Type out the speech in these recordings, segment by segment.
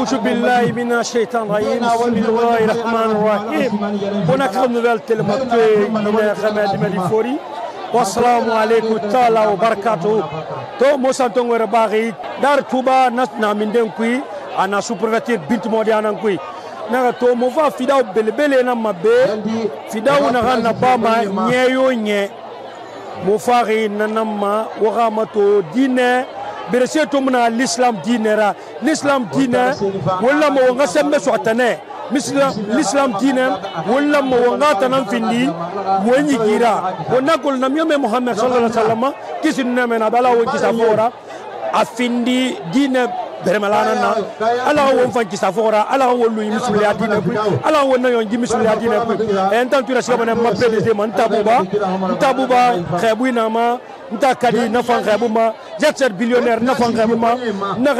أعوذ بالله من الشيطان الرجيم بسم الله الرحمن الرحيم ونكرر نوفيل تلماتوي من خماد مديفوري والسلام عليكم تعالى وبركاته تو موسانتون ورباغي دار توبا ناسنا من دنكوي أنا سوبرفيتير بنت موديانا كوي نغا تو موفا فيداو بلبلي نما بي فيداو نغا نباما نيو ني موفاغي ننما وغامتو دينه برسيتو من الإسلام دينرا الإسلام دينه ولا ما وغسم سوتنه مثل الإسلام دينه ولا ما وغاتنا فيني وين يجيرا ونقول نميم محمد صلى الله عليه وسلم كيسنا من أبلا وكيسافورا أفندي دينه برملانا ala won fanki safora ala won lu musulmi adina ku ala won nayon ji musulmi adina ku en tan tura shebana ma PDG man tabuba khabuina ma nta kadi na fan khabuma jet billionnaire na fan khabuma na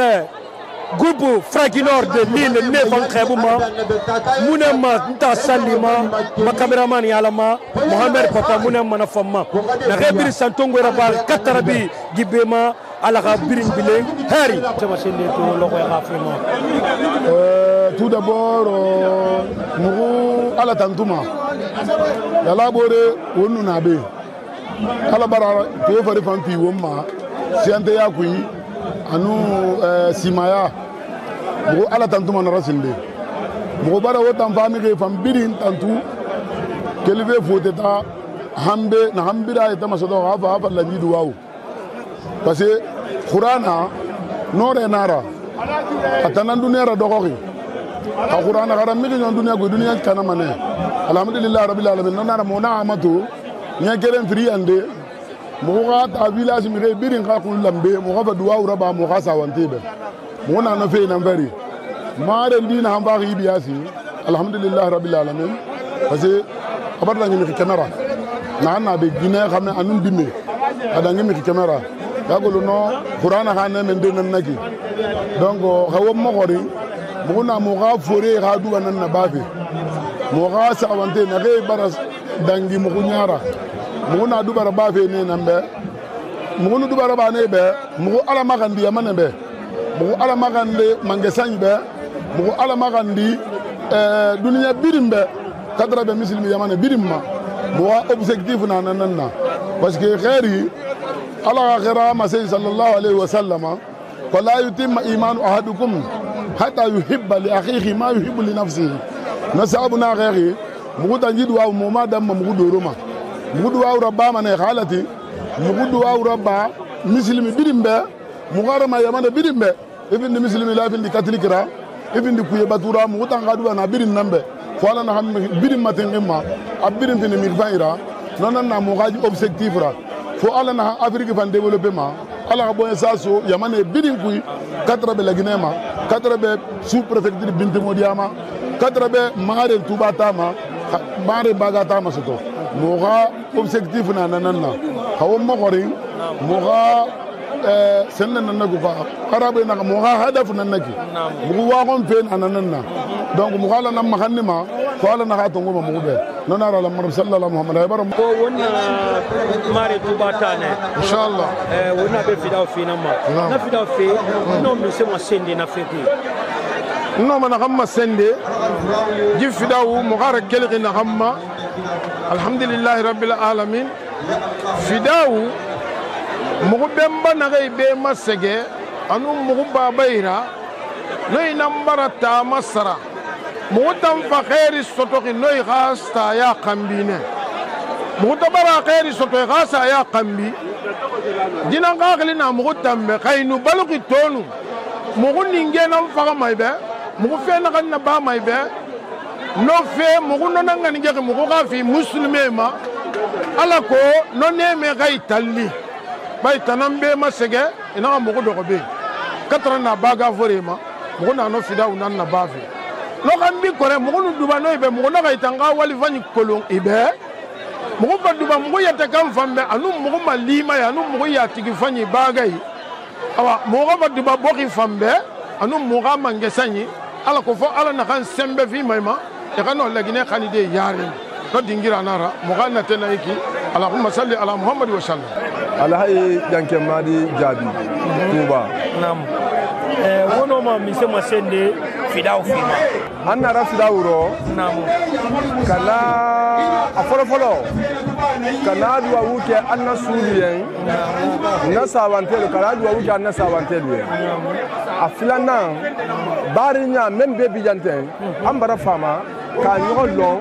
groupe Fraginor de Lille ne fan khabuma munema nta salima ma cameraman yalama Mohamed Papa munema na famma na rebir santongo rabal katarabi gibema ala birin bilen hari tout d'abord nous ala tantuma yala bore wonu nabe ala bara to fari fampi womma siante yakui anu simaya mo ala tantuma na rasinde mo bara wotan fami ke fam birin tantu kelve foteta hambe na hambira ita masodo hafa la nyidu wawu parce que Qur'ana nore nara atana dunia ra dogoki a Qur'ana garam mi nyon dunia go dunia kana mane alhamdulillah rabbil alamin nara mona amatu nya geren fri ande mo ga ta village mi re birin ka kun lambe mo ga duwa uraba mo ga sawantebe mo na no fe na mbari mare ndina hamba gi biasi alhamdulillah rabbil alamin parce que abarda ngi kamera na be gine xamne anum dimme ada ngi kamera yagolo no Qur'ana khane men de nan naki donc xawam mo xori bu na mo ga fore ga du nan na bafe mo ga sawante na re baras dangi mo nyara mo na du bara bafe ne nambe mo nu du bara ba ne be mo ala magandi yamane be mo ala magande mangesan be mo ala magandi dunya birimbe kadra be muslimi yamane birimma mo objectif na nan na parce que khairi على غير ما سيد صلى الله عليه وسلم ولا يتم إيمان أحدكم حتى يحب لأخيه ما يحب لنفسه نسابنا غيري مغود نجد واو موما دم مغود روما مغود واو ربا من خالتي مغود واو ربا مسلم بيرمبه مغارما يمان بيرمبه ابن مسلم لا ابن كاتوليك را ابن كوي باتورا مغود غادو انا بيرن نمبه فانا نحن بيرم ماتنما ابيرم في ميغفايرا نانا مغادي اوبجيكتيف را fo ala na Afrique fan développement ala bo saso yamane bidin kuy 4 be la Guinée 4 be sous préfecture Binti Modiama 4 be mare Touba Tama mare Bagata ma soto moga objectif na nanana hawo mo gori moga senna nanagu fa arabe na moga hadaf nanaki mu wa gon fen ananana donc moga la nam khanima ko ala na hato ngoma mo be nonara la sallallahu muhammad aybar ko wonna mare Touba tane inshallah wonna be fidaw fi nama na fidaw fi no mi se mo sende na feti no mana hamma sende ji fidaw mo gara kelgi na hamma alhamdulillah rabbil alamin fidaw mo bemba na gay be masege anu mo babayra noy nambara ta masara موتم فخير السطوخي نوي غاستا يا قنبينه موتبرا خير السطوخي غاستا يا قنبي جينا غاغلنا موتم بخينو بلوكي تونو مغو نينجينا فغا مايبه مغو فينا غنا با مايبه نو في مغو نونغا نيجي مغو غافي مسلمي ما alako no neme غاي تالي باي تنامبي ما سيغي انا مغو دوغبي كاترنا باغا فوريما مغو نانو فيداو نان بافي no kambi kore mugunu duba no ibe muguna ga itanga wali vani kolon ibe mugu ba duba mugu yata kam fambe anu mugu malima ya anu mugu ya tigi fani bagay awa mugu ba duba boki fambe anu mugu mangesanyi ala ko fo ala na kan sembe fi mayma e kanu lagine khanide yare no dingira nara mugu na tena iki allahumma salli ala muhammad wa sallam ala hay janke madi jabi tuba nam wono ma mi se ma sende fidaw fima anna ra fidaw ro namu kana afolo kana duwa wuke anna suliyen na sawantel kana duwa wuke anna sawantel afilana barinya membe bijanten ambara fama ka ɲɔgɔn lɔn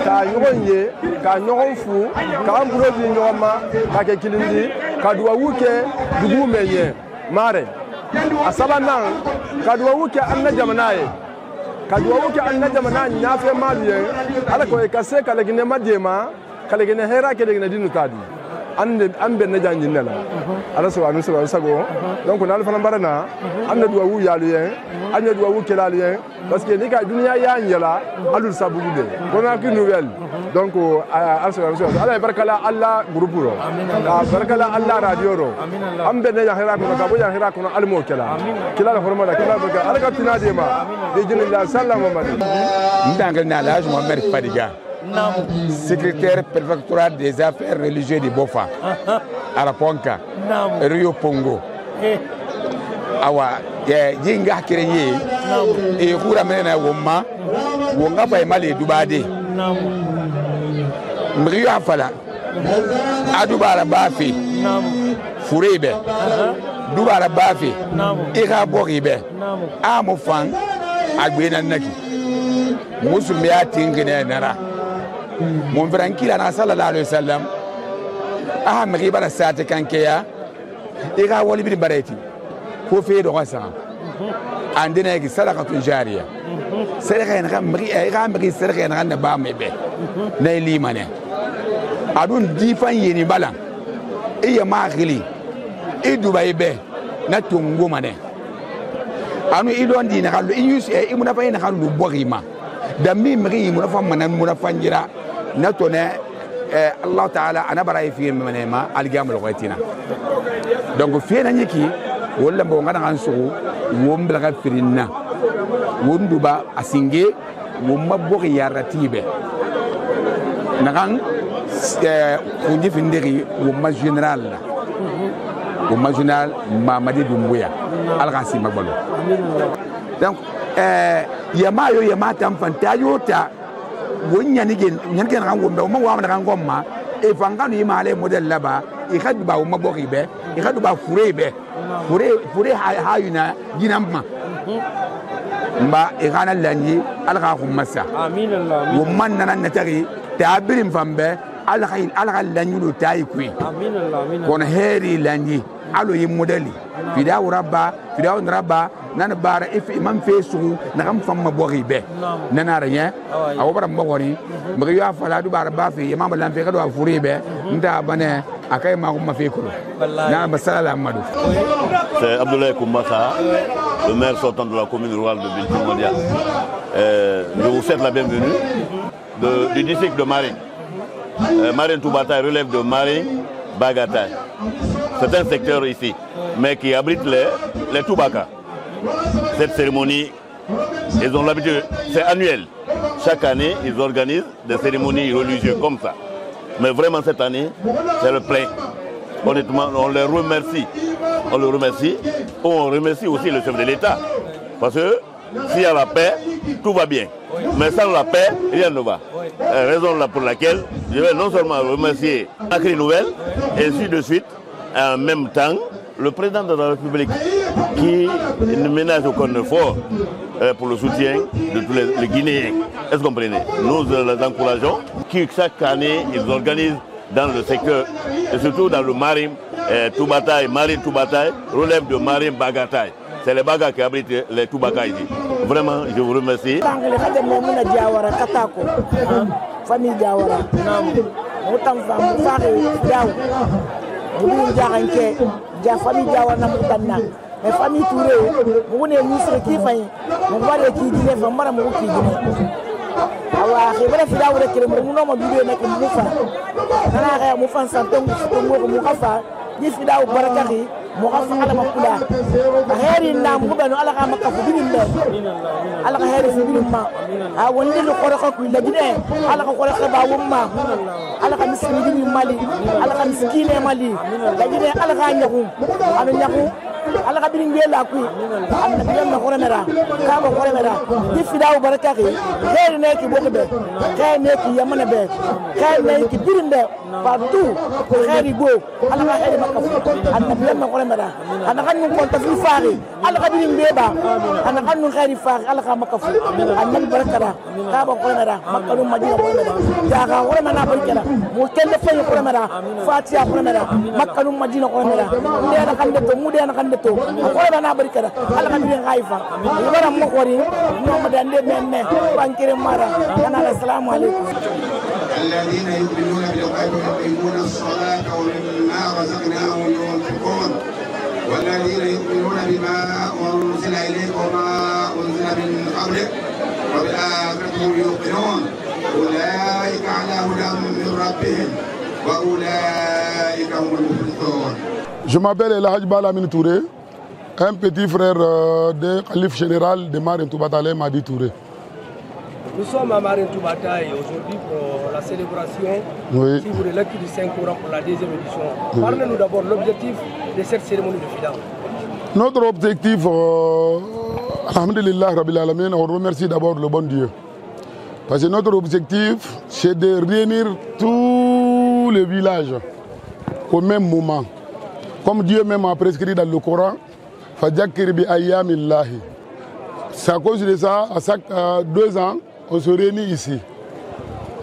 ka ɲɔgɔn ye ka ɲɔgɔn fu k'an bolo di ɲɔgɔn ma ka kɛ kilindi ka duwawu kɛ dugu mɛn ɲɛ mare a sabanan ka duwawu kɛ an na jamana ye ka duwawu kɛ an na jamana ɲafɛma ye ala ko ka se ka leginɛma di ma ka leginɛ hɛrɛ kɛ leginɛ dinu ta di an bɛ ne jan ɲinɛ la ala sɔrɔ ani sɔrɔ sago donc n'ale fana bara na an na duwawu yalu ye an ye duwawu kɛlalu ye parce que ni ka duniya y'a ɲɛla alu sabugu de conakry nouvelle donc ala sɔrɔ ani sɔrɔ ala ye barikala ala groupe ro ka barikala ala radio ro an bɛ ne jan hɛrɛ kɔnɔ ka bɔ jan hɛrɛ kɔnɔ ali m'o kɛla kila la hormona kila barika ala ka tina de ma de jinila sallallahu alaihi ndangel na la Mohamed Fadiga secrétaire préfectoral des affaires religieuses de Bofa, Araponka, Rio Pongo. Awa, Jinga Kereye, et Hura Mena Woma, Wongapa et Mali Dubade. Mrio Afala, Adubara Bafi, Furebe, Dubara Bafi, Ira Boribe, Amofan, Aguena Naki, Musumia Tingene Nara. Mon frère qui a sallallahu alayhi wa sallam ah mari bara saate kankeya e ga wali bi bareti ko fe do wasa andina ki sadaqatu jariya sadaqa en ga mari sadaqa en ga ba mebe na limane adun difan yeni bala e ya maghili e dubai be na tungu mane anu idon dina kallu yus e imuna fa ina kallu borima dammi mari imuna fa manan muna fanjira natone Allah Ta'ala ana baray fi manema algam logatina donc fi na nyiki wala mbo ngana gansu wom blaga firinna wonduba asinge womma boki yaratibe nagan kunji findiri womma general Mamadi Doumbouya algasi magbalo donc yamayo yamata mfantayota wonya nige nyanke na ngombe o mawa na ngomma e fangano yimale model laba e khadu ba o maboki be e khadu ba furebe fure hayuna ginamma mba e kana lanyi alga khumasa amin allah womman nan natari tabirim fambe alga lanyu do tayi kui amin allah kon heri lanyi alo yim modeli fidaw rabba nan bara if imam fesu na kam famma bori be nana rien awo bara mbogori mbi ya fala du bara ba fi imam lan fe kado afuri be nda bane akay ma ko ma fe ko na basala amadou c'est Abdoulaye Koumbassa le maire sortant de la commune rurale de Biltimodia. Je vous souhaite la bienvenue du district de Marin. Marin Toubataï relève de Marin Bagataï. C'est un secteur ici, mais qui abrite les Toubaka. Cette cérémonie, ils ont l'habitude, c'est annuel. Chaque année, ils organisent des cérémonies religieuses comme ça. Mais vraiment cette année, c'est le plein. Honnêtement, on les remercie. On le remercie. On remercie aussi le chef de l'État. Parce que s'il y a la paix, tout va bien. Mais sans la paix, rien ne va. Raison pour laquelle je vais non seulement remercier Conakry Nouvelle, et ainsi de suite, en même temps, le président de la République qui ne ménage aucun effort pour le soutien de tous les Guinéens. Est-ce que vous comprenez? Nous les encourageons, qui chaque année, ils organisent dans le secteur, et surtout dans le Marim Toubataï, Marim Toubataï, relève de Marim Bagataï. C'est les Bagas qui abritent les Toubaka ici. Vraiment, je vous remercie. Famille Diawara. Autant de femmes, Boubou Diaranke, Dia famille Diawara Namutana. Mais famille Touré, vous n'êtes pas qui fait, vous voyez qui dit, vous m'avez dit qui dit. Alors, je vais faire la que mon nom est Boubou Nakamoufa. Nana Moufan Santon, Moukafa, Nifida ou Barakari, Moukafa Alamakula. Harry Namouba, Alakamaka, ala ka heri fibiri ma a wonde lo koroko ku la gine ala ka koroko ba wumma ala ka miskini mali ala ka miskine mali la gine ala ka nyaku ala nyaku ala ka birin bela ku annabi na ko mera ka ba ko mera di fidaw baraka ki khair ne ki boke be khair ne ki yamana be khair ne ki birin be partout khair go ala ka khair makka annabi na ko mera ana kan ko ta fi faari ala ka birin be ba ana kan no khair faari ala ka makka annabi baraka da ka ba ko mera makka no madina ko mera ya ga ko mera baraka da mo kende fe ko mera fatiha ko mera makka no madina ko mera de na kan de to mu de na kan de to ko na baraka da ala ka birin haifa ibara mo ko ri no madande menne bankire mara kana assalamu alaikum الذين يؤمنون بالغيب ويقيمون الصلاة ومما رزقناهم ينفقون والذين يؤمنون بما أنزل إليك وما أنزل من قبلك وبالآخرة هم يوقنون أولئك على هدى من ربهم وأولئك هم المفلحون. Je m'appelle El Hadj Bala Amin Touré, un petit frère de Khalif général de Marine Toubatale Madi Touré. Nous sommes à Marine Toubatale aujourd'hui pour la célébration suivre de lecture du Saint-Coran pour la deuxième édition. Parlez-nous d'abord de l'objectif de cette cérémonie de Fida. Notre objectif, alhamdulillah Rabbil Alamin, on remercie d'abord le bon Dieu. Parce que notre objectif, c'est de réunir tous les villages au même moment. Comme Dieu même a prescrit dans le Coran, Fadjakir bi ayyamillahi. C'est à cause de ça, à chaque 2 ans, on se réunit ici.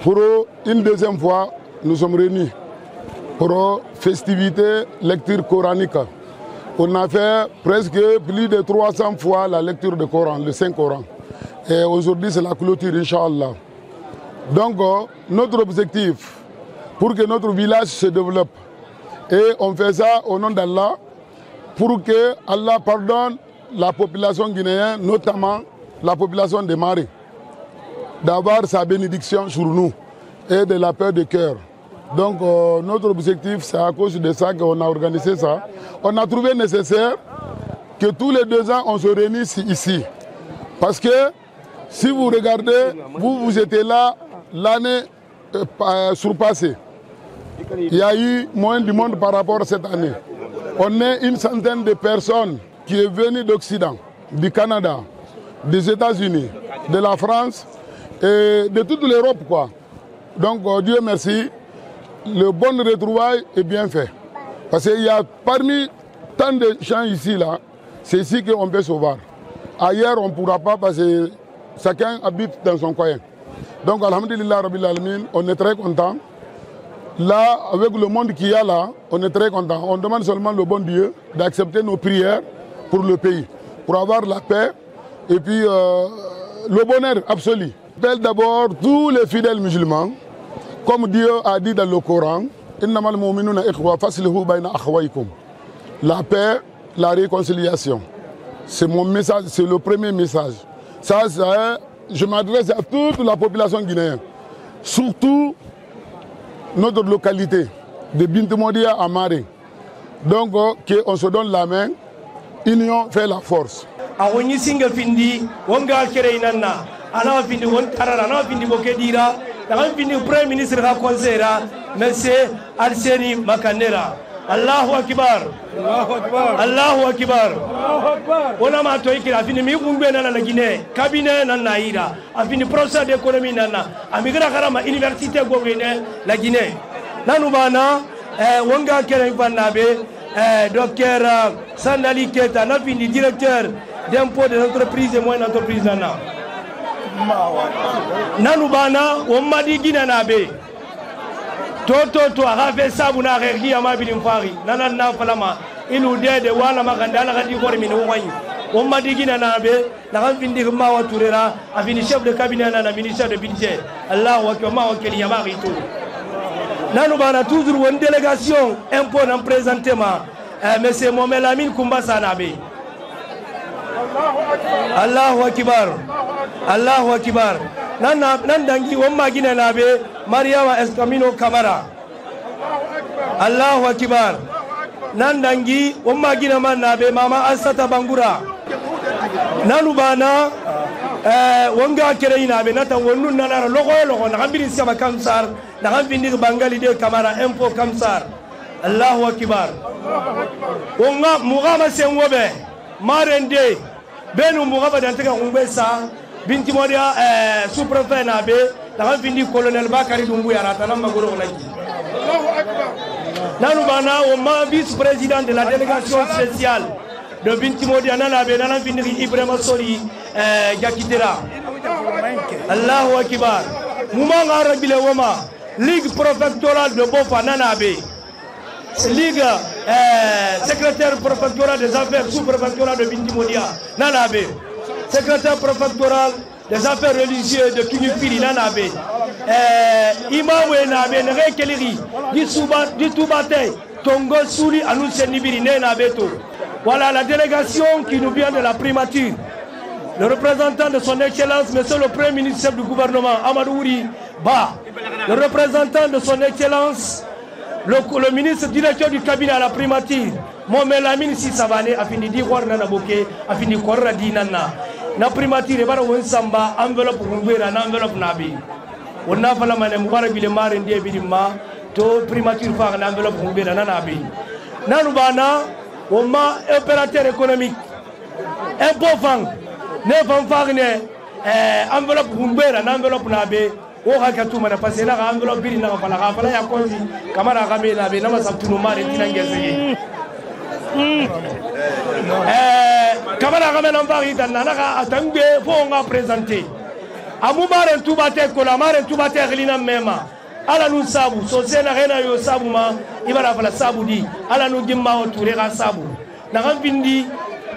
Pour une deuxième fois, nous sommes réunis pour festivité lecture coranique. On a fait presque plus de 300 fois la lecture du Coran, le Saint-Coran. Et aujourd'hui, c'est la clôture, Inch'Allah. Donc, notre objectif, pour que notre village se développe, et on fait ça au nom d'Allah, pour que Allah pardonne la population guinéenne, notamment la population de Mari, d'avoir sa bénédiction sur nous et de la paix de cœur. Donc notre objectif, c'est à cause de ça qu'on a organisé ça. On a trouvé nécessaire que tous les 2 ans, on se réunisse ici. Parce que si vous regardez, vous étiez là l'année surpassée. Il y a eu moins du monde par rapport à cette année. On est une centaine de personnes qui est venue d'Occident, du Canada, des États-Unis, de la France et de toute l'Europe, quoi. Donc Dieu merci, le bon retrouvaille est bien fait. Parce qu'il y a parmi tant de gens ici, là, c'est ici qu'on peut se voir. Ailleurs, on ne pourra pas parce que chacun habite dans son coin. Donc, alhamdulillah, Rabbil Alamin, on est très content. Là, avec le monde qu'il y a là, on est très content. On demande seulement le bon Dieu d'accepter nos prières pour le pays, pour avoir la paix et puis le bonheur absolu. J'appelle d'abord tous les fidèles musulmans, comme Dieu a dit dans le Coran, la paix, la réconciliation. C'est mon message, c'est le premier message. Ça, je m'adresse à toute la population guinéenne, surtout notre localité de Bintemodia à Mari. Donc, on se donne la main, union fait la force. Awoni singa findi wonga kere inanna ana findi won tarara ana findi bokedira ana findi premier ministre ka conseillera monsieur Alseni Makanera. Allahu akbar, Allahu akbar, Allahu akbar, Allahu akbar. Ona ma to ikira findi mi kumbe na Guinée cabinet na naira afindi professeur d'économie nana amigra karama université gogene la Guinée nanu bana wonga kere banabe docteur Sandali Keta na findi directeur d'impôt des entreprises et moyennes entreprises nana nanu bana womadi Guinée nabe toto a fait ça pour na regi ama bilim fari nana na falama ilu de wala maganda la gadi ko min wayi on ma digina na be la kan findi ma wa turera a fini chef de cabinet na ministère de budget Allah wa ma wa keli yama rito nanu bana toujours une délégation impôt en présentement monsieur Mohamed Lamine Kumbasa na be Allahu akbar, Allahu akbar. Nan dangi wamma gina na be Mariama Escamino Camara. Allahu akbar. Nan dangi wamma gina man na be Mama Ansata Bangura. Nanu bana wanga kere ina be nata wonu nana logo na gambiri sama kamsar na gambindi bangali de Camara info kamsar. Allahu akbar. Onga mugama sengobe marende benu mugaba dantega umbesa binti modia sous-préfet nabe la vindi colonel Bakari Doumbouya ratana magoro laki. Allahu akbar. Nanu bana o vice-président de la délégation spéciale de binti modia nabe nana vindi Ibrahima Sori Gakitera. Allahu akbar. Moumanga arabile woma ligue préfectorale de Bofa nanabe. Ligue secrétaire préfectoral des affaires sous-préfectoral de Bintimodia Nanabe, secrétaire préfectoral des affaires religieuses de Kinyufili Nanabe, Imam Nabe Nerekeleri, du Toubate, Tongo Souli Anousse Nibiri Nenabeto. Voilà la délégation qui nous vient de la primature. Le représentant de son Excellence, Monsieur le Premier ministre du gouvernement, Amadouri Ba, le représentant de son Excellence, le ministre directeur du cabinet à la primature, Momelamine Sissabane, a fini de voir Nana Boke, a fini de voir Nana. Na primature, il va y avoir un samba, enveloppe Rumbera, enveloppe Nabi. On a fait la manne, Mouara Bilemar, et Diabidima, to primature par l'enveloppe Rumbera, Nabi. Nanubana, on m'a opérateur économique. Un beau vent, neuf enfants, enveloppe Rumbera, enveloppe Nabi. O hakatu mana passé la enveloppe biri na fala ha fala ya konzi kamara game na be na masabtuno mare tinangeze kamara game na mbari tan na ka atangbe fo nga présenter amu mare tubate ko la mare tubate glina mema ala nu sabu so sena rena yo sabu ma ibara fala sabu di ala nu jimma o touré ga sabu na kan bindi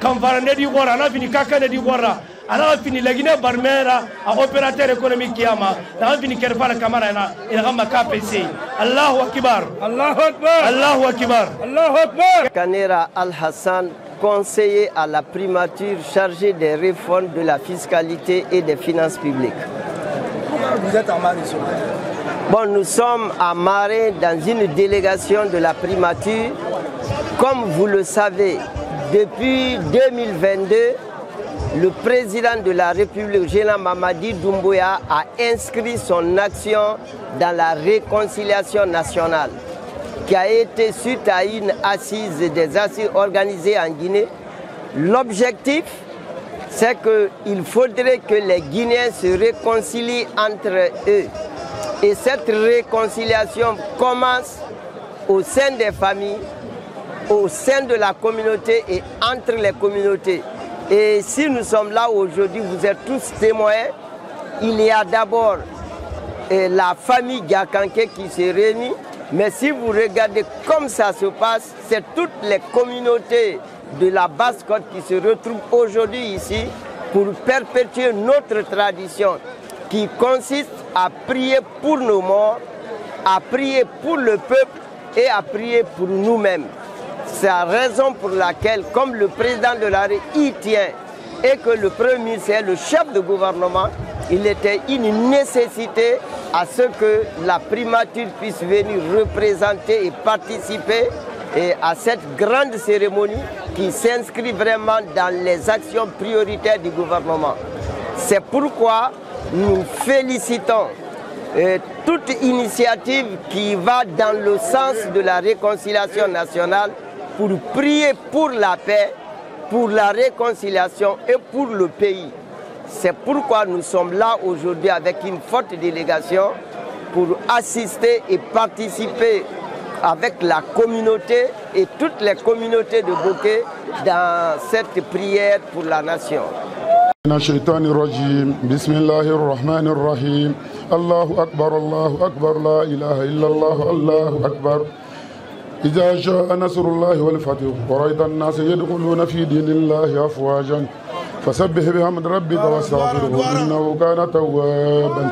kan farande di gora na fini kakane di gora ala fini lagine barmera a opérateur économique kiyama na fini kerfala kamara na ila kama KPC. Allahu akbar, Allahu akbar, Allahu akbar, Allahu akbar. Kanera Al Hassan, conseiller à la primature chargé des réformes de la fiscalité et des finances publiques. Vous êtes en Marin. Bon, nous sommes à Marin dans une délégation de la primature. Comme vous le savez, depuis 2022, le président de la République, Général Mamadi Doumbouya, a inscrit son action dans la réconciliation nationale, qui a été suite à une assise des assises organisées en Guinée. L'objectif, c'est qu'il faudrait que les Guinéens se réconcilient entre eux. Et cette réconciliation commence au sein des familles, au sein de la communauté et entre les communautés. Et si nous sommes là aujourd'hui, vous êtes tous témoins, il y a d'abord la famille Gakanké qui se réunit, mais si vous regardez comme ça se passe, c'est toutes les communautés de la Basse-Côte qui se retrouvent aujourd'hui ici pour perpétuer notre tradition qui consiste à prier pour nos morts, à prier pour le peuple et à prier pour nous-mêmes. C'est la raison pour laquelle, comme le président de la République y tient et que le Premier ministre est le chef de gouvernement, il était une nécessité à ce que la primature puisse venir représenter et participer à cette grande cérémonie qui s'inscrit vraiment dans les actions prioritaires du gouvernement. C'est pourquoi nous félicitons toute initiative qui va dans le sens de la réconciliation nationale pour prier pour la paix, pour la réconciliation et pour le pays. C'est pourquoi nous sommes là aujourd'hui avec une forte délégation pour assister et participer avec la communauté et toutes les communautés de Boké dans cette prière pour la nation. Allahu Akbar, la ilaha illallah, Allahu Akbar. إذا جاء نصر الله والفتح ورأيت الناس يدخلون في دين الله أفواجا فسبح بحمد ربك واستغفره إنه كان توابا.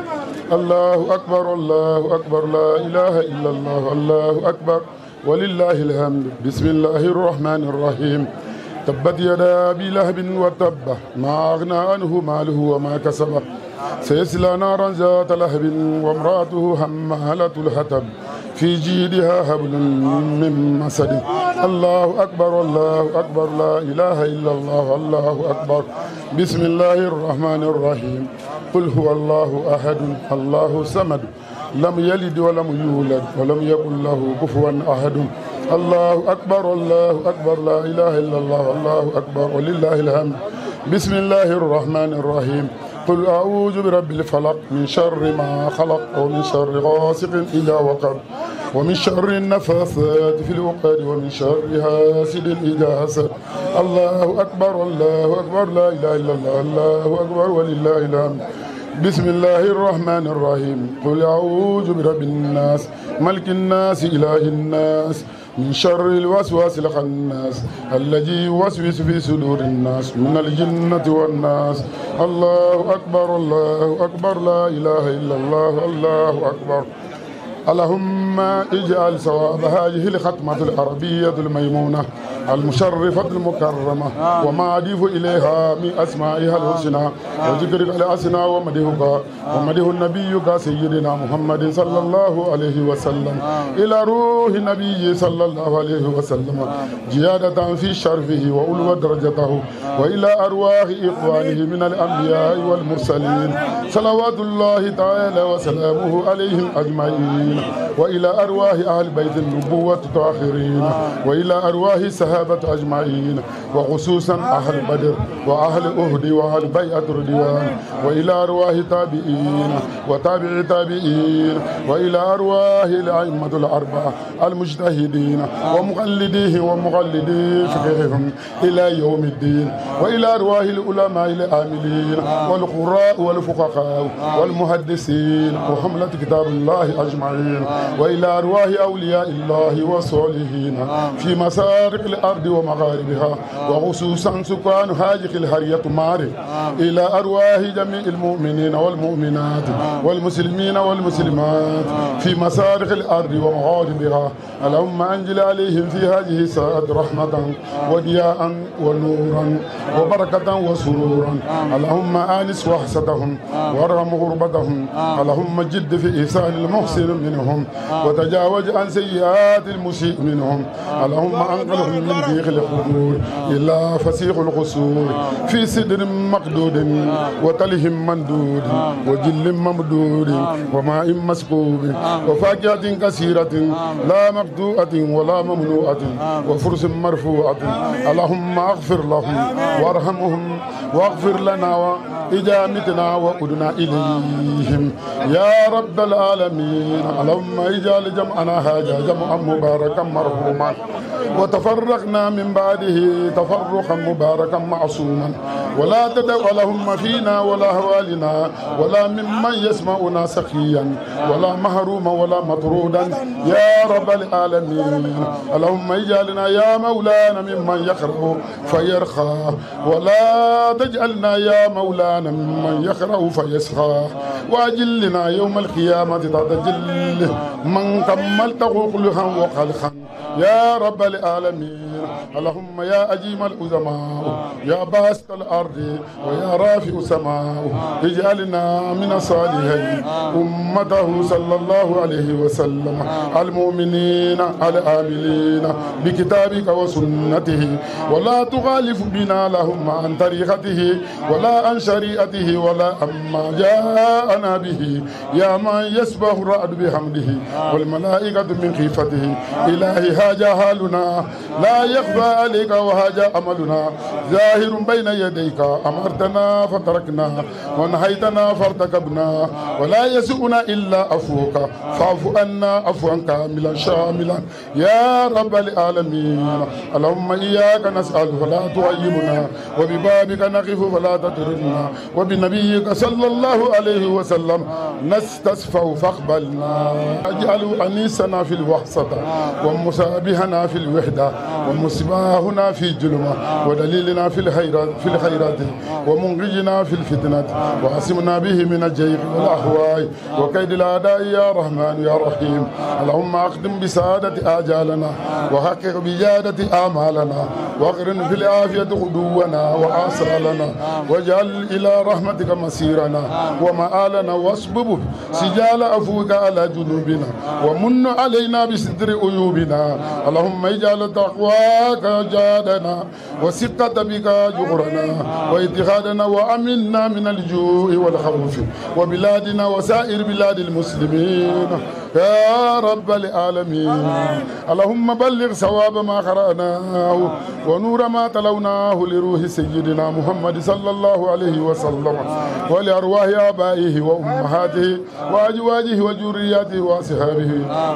الله أكبر، الله أكبر، لا إله إلا الله، الله أكبر ولله الحمد. بسم الله الرحمن الرحيم. تبت يدا أبي لهب وتب ما أغنى عنه ماله وما كسب سيصلى نارا ذات لهب وامرأته حمالة الحطب في جيدها حبل من مسد. الله أكبر، الله أكبر، لا إله إلا الله، الله أكبر. بسم الله الرحمن الرحيم. قل هو الله أحد الله صمد لم يلد ولم يولد ولم يكن له كفوا أحد. الله أكبر الله أكبر لا إله إلا الله الله أكبر ولله الحمد. بسم الله الرحمن الرحيم. قل أعوذ برب الفلق من شر ما خلق ومن شر غاسق إذا وقب ومن شر النفاثات في العقد ومن شر حاسد إذا حسد. الله أكبر الله أكبر لا إله إلا الله الله أكبر ولله الحمد. بسم الله الرحمن الرحيم. قل أعوذ برب الناس ملك الناس إله الناس من شر الوسواس الخناس الذي يوسوس في صدور الناس من الجنة والناس. الله أكبر الله أكبر لا إله إلا الله الله أكبر. اللهم اجعل ثواب هذه الختمة العربية الميمونة المشرفة المكرمة وما أضيف إليها من أسمائها الحسنى وذكرك الحسنى ومديه نبيك سيدنا محمد صلى الله عليه وسلم إلى روح النبي صلى الله عليه وسلم زيادة في شرفه وأولو درجته وإلى أرواح إخوانه من الأنبياء والمرسلين صلوات الله تعالى وسلامه عليهم أجمعين وإلى أرواح أهل بيت النبوة الطاهرين وإلى أرواح الصحابة أجمعين وخصوصا أهل بدر وأهل أهد وأهل بيعة الرضوان وإلى أرواح تابعين وتابع تابعين وإلى أرواح الأئمة الأربعة المجتهدين ومقلديه ومقلدي فقههم إلى يوم الدين وإلى أرواح العلماء العاملين والقراء والفقهاء والمحدثين وحملة كتاب الله أجمعين وإلى أرواح أولياء الله والصالحين في مسارق الأرض ومغاربها وخصوصا سكان هذه الهرية ماري إلى أرواح جميع المؤمنين والمؤمنات والمسلمين والمسلمات في مسارق الأرض ومغاربها. اللهم أنزل عليهم في هذه الساعة رحمة ودياء ونورا وبركة وسرورا. اللهم آنس وحشتهم وارحم غربتهم. اللهم جد في إحسان المحسن منهم وتجاوز عن سيئات المسيء منهم. اللهم أنقلهم من ضيق القبور إلى فسيح القصور في سدر مقدود وتلهم مندود وجل ممدود وماء مسكوب وفاكهة كثيرة لا مقطوعة ولا ممنوعة وفرس مرفوعة. اللهم اغفر لهم وارحمهم واغفر لنا إذا متنا وقدنا إليهم يا رب العالمين. اللهم اجعل جمعنا هذا جمعا مباركا مرحوما وتفرقنا من بعده تفرقا مباركا معصوما ولا تدع لهم فينا ولا هوالنا ولا ممن يسمعنا سخيا ولا محروما ولا مطرودا يا رب العالمين. اللهم اجعلنا يا مولانا ممن يقرأ فيرخى ولا تجعلنا يا مولانا ممن يقرأ فيسخى واجلنا يوم القيامة تتجل من كملته كلها وخلقا يا رب العالمين. اللهم يا أجيم العظماء يا باسط الأرض ويا رافع السماء اجعلنا من الصالحين أمته صلى الله عليه وسلم المؤمنين العاملين بكتابك وسنته ولا تخالف بنا لهم عن طريقته ولا عن شريعته ولا عما جاءنا به يا من يسبح الرعد بحمده والملائكة من خيفته. إلهي هاجا حالنا لا يخفى عليك وهاجا أملنا ظاهر بين يديك. أمرتنا فتركنا ونهيتنا فارتكبنا ولا يسؤنا إلا عفوك فاعف عنا عفوا كاملا شاملا يا رب العالمين. اللهم إياك نسأل فلا تعيبنا وببابك نقف فلا تطردنا وبنبيك صلى الله عليه وسلم نستسفى فاقبلنا. اجعل أنيسنا في الوحشة ومسابحنا في الوحدة ومصباحنا في الظلمة ودليلنا في الخيرات ومنقذنا في الفتنة وعصمنا به من الجيش والأهواء وكيد الأعداء يا رحمن يا رحيم. اللهم أخدم بسعادة آجالنا وحقق بجادة آمالنا واقرن في العافية غدونا وآصالنا واجعل إلى رحمتك مسيرنا ومآلنا واصبب الذنوب سجال عفوك على جنوبنا ومن علينا بستر عيوبنا اللهم اجعل تقواك جادنا وثقة بك جغرنا واتخاذنا وأمنا من الجوع والخوف وبلادنا وسائر بلاد المسلمين يا رب العالمين اللهم بلغ ثواب ما قرأناه ونور ما تلوناه لروح سيدنا محمد صلى الله عليه وسلم ولأرواح آبائه وأمهاته وأزواجه وذرياته وأصحابه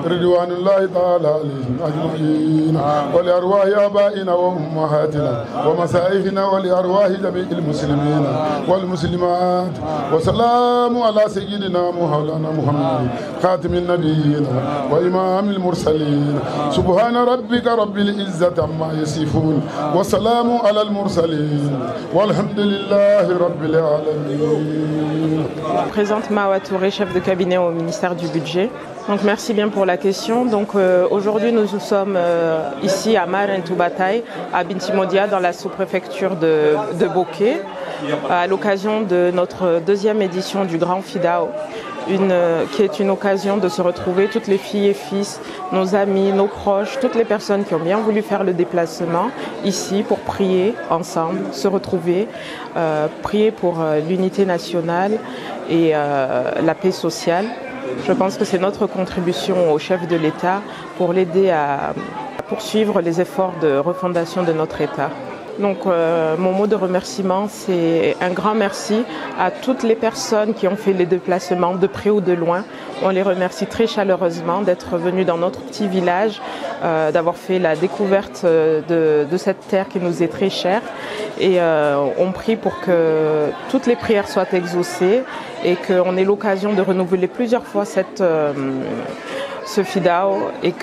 رضوان الله تعالى عليهم أجمعين ولأرواح آبائنا وأمهاتنا ومسائحنا ولأرواح جميع المسلمين والمسلمات وسلام على سيدنا مولانا محمد خاتم النبيين وإمام المرسلين سبحان ربك رب العزة عما يصفون وسلام على المرسلين والحمد لله رب العالمين. Je présente Mawa Touré, chef de cabinet au ministère du Budget. Donc merci bien pour la question. Donc aujourd'hui nous sommes ici à Maren Toubatay, à Binti Modia, dans la sous-préfecture de Bokeh, à l'occasion de notre deuxième édition du Grand Fidao, qui est une occasion de se retrouver, toutes les filles et fils, nos amis, nos proches, toutes les personnes qui ont bien voulu faire le déplacement ici pour prier ensemble, se retrouver, prier pour l'unité nationale et la paix sociale. Je pense que c'est notre contribution au chef de l'État pour l'aider à poursuivre les efforts de refondation de notre État. Donc mon mot de remerciement, c'est un grand merci à toutes les personnes qui ont fait les déplacements de près ou de loin. On les remercie très chaleureusement d'être venus dans notre petit village, d'avoir fait la découverte de cette terre qui nous est très chère. Et on prie pour que toutes les prières soient exaucées et qu'on ait l'occasion de renouveler plusieurs fois ce Fidao et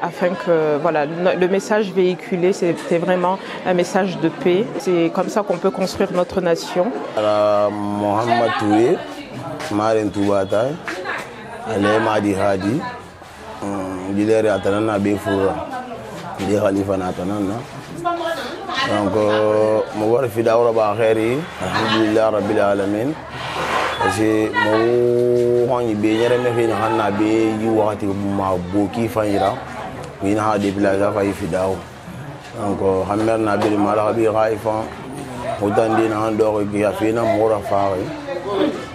afin que voilà, le message véhiculé, c'était vraiment un message de paix. C'est comme ça qu'on peut construire notre nation. Mohamed Toué, Maren Toubatay, Ale Madi Hadi, Dilere Atanana Befoura, Di Khalifa Natanana. Donc, Mouar Fidao Rabaheri, Alhamdulillah Rabbil Alamin. Parce que moi, je suis venu à Boki Fanira, je suis venu à Fidao. Donc, je suis venu à Fidao.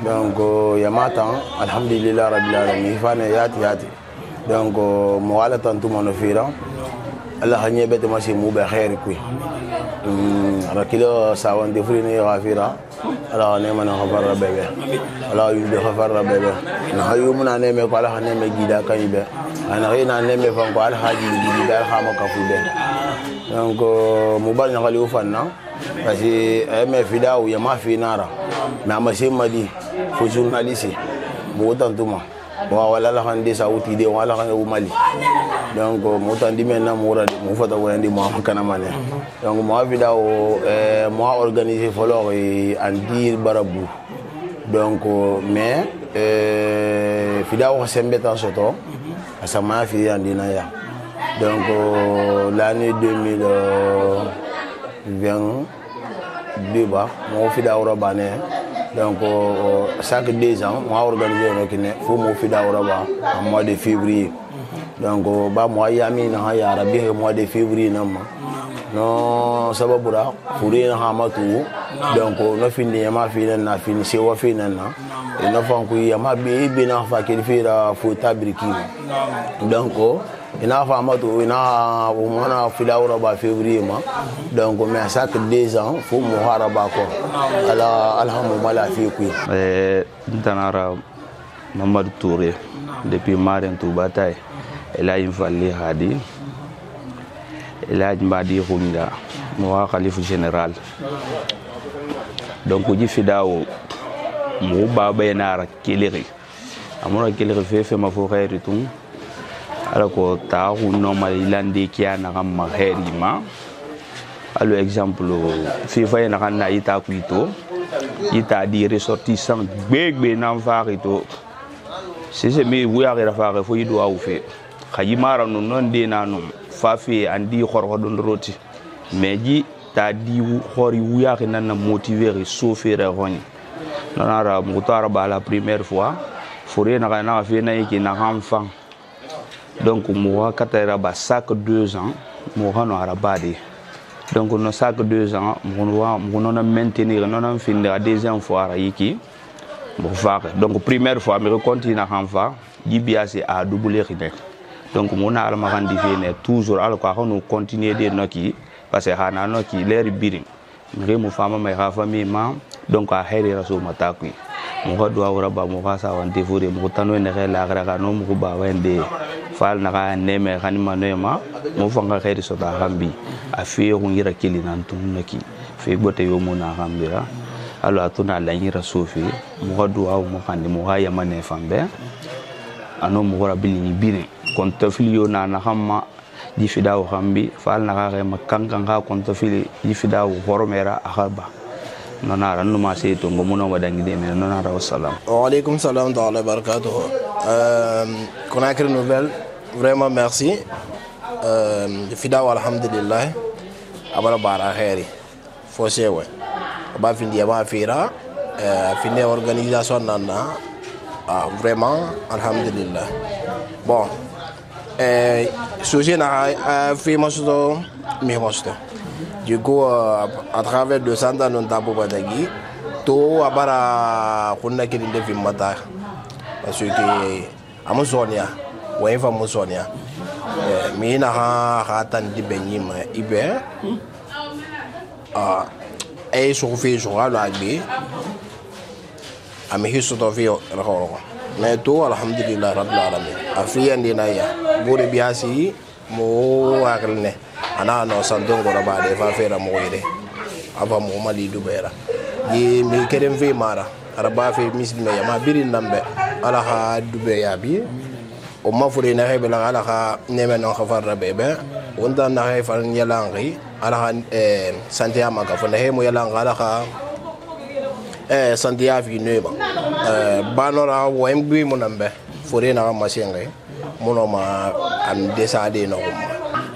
Donc, il y a matin, Alhamdulillah Rabbil Alamin. Donc, moi, je suis venu Allah hanya bete masih mubah khair kui. Rakilo sawan defrini ghafira. Allah ne mana khafar rabbe. Allah yude khafar rabbe. Na hayumuna ne me ko Allah ne me gida kanibe. Ana rina ne me fan ko al haji gida khama kafude. Donc mubal na khali ufanna. Parce que me fidao ya ma finara. Na masih madi fu journaliste. Bo tantuma. Wala la khande sauti de wala khande umali. Donc motandi maintenant mo fata wandi mo kana mane donc mo vidao mo organiser follow en dire barabu donc mais vidao sembe tan soto asama fi andina ya donc l'année 2022 ba mo vidao rabane donc chaque 2 ans mo organiser rokine faut mo vidao raba en mois de février. Donc ba moi yami na ya rabbi mois de février nama no sababura furi na hamatu donc no fini ma fini na fini se wa fini na e no fanku ya ma be na fa ke fira fu tabriki donc ina fa matu ina mona filaura ba février ma donc mais chaque 2 ans faut mo haraba ko ala alhamdulillah fi ku ntanara Mamadou Touré depuis Maren Toubatay. Elle a invalidé Hadi, elle a dit Runda, moi Khalife général. Donc on dit Fidao, mon baba est nara Kéléri. Amora Kéléri fait ma forêt et tout. Alors que ta roue normale il a dit qu'il y a un maherima. Alors exemple, FIFA est nara ita kuito, ita dit ressortissant bébé n'enfarito. C'est mais vous avez affaire il faut y doit faire. Khayimara non de nanum fafi andi khorhodon roti meji ta di khori wuya ke nan motiver sauver rogn nanara mutara ba la première fois Fourier n'a rien à faire qui n'a rien fait. Donc, moi, quand il y a sac 2 ans, moi, on a rabadé. Donc, on a sac 2 ans, on a maintenir, on a fini la deuxième fois à Yiki. Donc, première fois, je continue à faire, JBA c'est à doubler. Donc, on a toujours, alors qu'on continue de noki, parce que on a noki l'air biring. Nous avons fait ma famille, donc à Harry Rasso Matakui. Mon doit avoir mon rasa en dévoré, mon tano n'est la grano, mon bawende, fal n'a neme, ranimanema, mon fanga Harry Sota Rambi, a fait un ira kilinantunaki, fait botte yomona rambira, alors à ton à l'ira Sophie, mon doit mon kandi, mon haya manefambe, un homme aura bilini biri, contre filio na hama. Difida o hambi fal na ga ma kanganga konto fili difida o horomera akaba nona ranu ma se to ngomuno wadangi de me nona ra salam wa alaykum salam wa rahmatullahi wa barakatuh. Conakry Nouvelle, vraiment merci. Difida alhamdulillah abara bara khairi fo sewe ba findi ba fira findi organisation nana vraiment alhamdulillah. Bon sujet n'a fait mosto mais mosto du coup à travers 200 ans on tape pas d'agui tout abara kuna kiri de film mata parce que amazonia ouais va amazonia mais na ha tan di benyima ibe et sur fait jour la agbi ami hisso to fi rakoro mais tout alhamdulillah rabbil alamin afiya ndina ya bore biasi mo akalne ana no sandongo rabade fa fera mo ide ava mo mali dubera di mi kedem fi mara araba fi misme ya ma birin nambe ala ha dube ya bi o ma fure na hebe la ala ha neme no khafar rabebe wonda na hay fan yalangi ala ha santiya maka fa na he mo yalanga ala ha santiya fi neba banora wo mbi mo nambe fure na masenga mono ma am desade no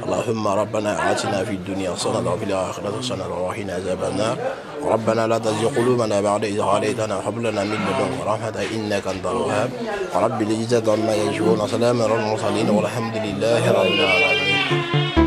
اللهم ربنا آتنا في الدنيا حسنة وفي الآخرة حسنة وقنا عذاب النار ربنا لا تزغ قلوبنا بعد إذ هديتنا وهب لنا من لدنك رحمة إنك أنت الوهاب رب العزة عما يصفون وسلام على المرسلين والحمد لله رب العالمين.